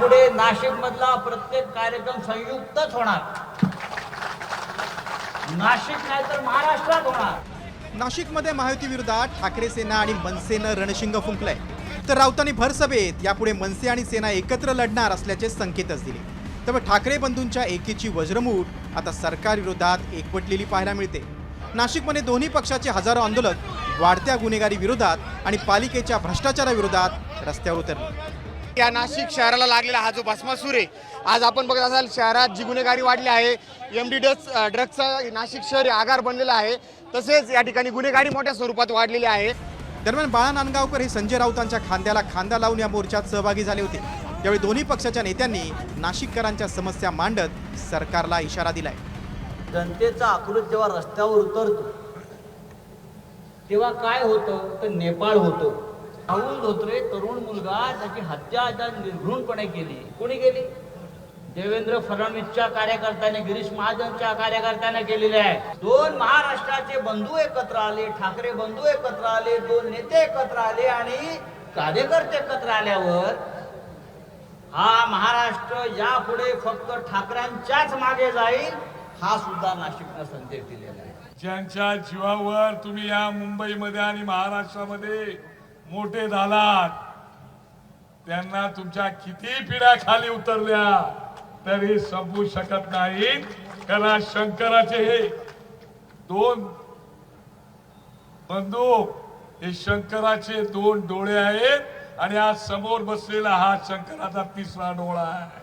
यापुढे नाशिक मधला प्रत्येक कार्यक्रम संयुक्तच होणार, नाशिक नाही तर महाराष्ट्रात होणार। नाशिकमध्ये महायुती विरोधात ठाकरे सेना आणि मनसेनं रणशिंग फुंकलंय, तर राऊतांनी भरसभेत यापुढे मनसे आणि सेना एकत्र लढणार असल्याचे संकेतच दिले। त्यामुळे ठाकरे बंधूंच्या एकीची वज्रमूठ आता सरकार विरोधात एकवटलेली पाहायला मिळते। नाशिकमध्ये दोन्ही पक्षाचे हजारो आंदोलक वाढत्या गुन्हेगारी विरोधात आणि पालिकेच्या भ्रष्टाचाराविरोधात रस्त्यावर उतरले। या नाशिक शहराला लागलेला हा जो भस्मासूर आहे, आज आपण बघत असाल शहरात जी गुन्हेगारी वाढली आहे, एमडी ड्रग्सचा नाशिक शहर आगार बनलेला आहे, तसेच या ठिकाणी गुन्हेगारी मोठ्या स्वरूपात वाढलेली आहे। दरम्यान बाळा नांदगावकर हे संजय राऊतांच्या खांद्याला खांदा लावून या मोर्चात सहभागी झाले होते। त्यावेळी दोन्ही पक्षाच्या नेत्यांनी नाशिककरांच्या समस्या मांडत सरकारला इशारा दिलाय। जनतेचा आक्रोश जेव्हा रस्त्यावर उतरतो तेव्हा काय होतं तर नेपाळ होतं। राहुल धोत्रे तरुण मुलगा, त्याची हत्या निर्घृणपणे केली। कोणी केली? देवेंद्र फडणवीसच्या कार्यकर्त्याने, गिरीश महाजनच्या कार्यकर्त्याने केलेले आहे। दोन महाराष्ट्राचे बंधू एकत्र आले, ठाकरे बंधू एकत्र आले, दोन नेते एकत्र आले आणि कार्यकर्ते एकत्र आल्यावर हा महाराष्ट्र यापुढे फक्त ठाकऱ्यांच्याच मागे जाईल, हा सुद्धा नाशिकनं संदेश दिलेला आहे। ज्यांच्या जीवावर तुम्ही या मुंबईमध्ये आणि महाराष्ट्रामध्ये मोठे झालात, त्यांना तुमच्या किती पिढ्या खाली उतरल्या तरी संपू शकत नाही। कारण शंकराचे हे दोन बंधू, हे शंकराचे दोन डोळे आहेत आणि आज समोर बसलेला हा शंकराचा तिसरा डोळा आहे,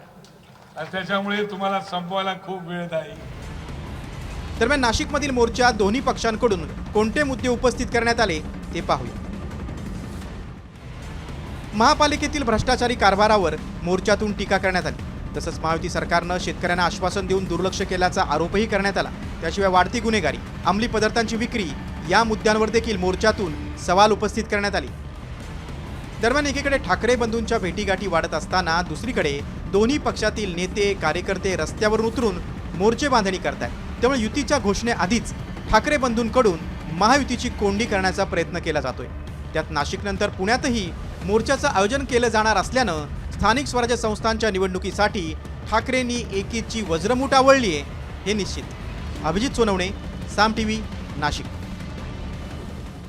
आणि त्याच्यामुळे तुम्हाला संपवायला खूप वेळ नाही। दरम्यान नाशिकमधील मोर्चात दोन्ही पक्षांकडून कोणते मुद्दे उपस्थित करण्यात आले ते पाहूया। महापालिकेतील भ्रष्टाचारी कारभारावर मोर्चातून टीका करण्यात आली। तसंच महायुती सरकारनं शेतकऱ्यांना आश्वासन देऊन दुर्लक्ष केल्याचा आरोपही करण्यात आला। त्याशिवाय वाढती गुन्हेगारी, अंमली पदार्थांची विक्री या मुद्द्यांवर देखील मोर्चातून सवाल उपस्थित करण्यात आले। दरम्यान एकीकडे ठाकरे बंधूंच्या भेटीगाठी वाढत असताना दुसरीकडे दोन्ही पक्षातील नेते कार्यकर्ते रस्त्यावर उतरून मोर्चे बांधणी करतात। त्यामुळे युतीच्या घोषणेआधीच ठाकरे बंधूंकडून महायुतीची कोंडी करण्याचा प्रयत्न केला जातोय। त्यात नाशिकनंतर पुण्यातही मोर्चाचं आयोजन केलं जाणार असल्यानं स्थानिक स्वराज्य संस्थांच्या निवडणुकीसाठी ठाकरेंनी एकीची वज्रमूठ आवळली आहे हे निश्चित। अभिजित सोनवणे, साम टीव्ही, नाशिक।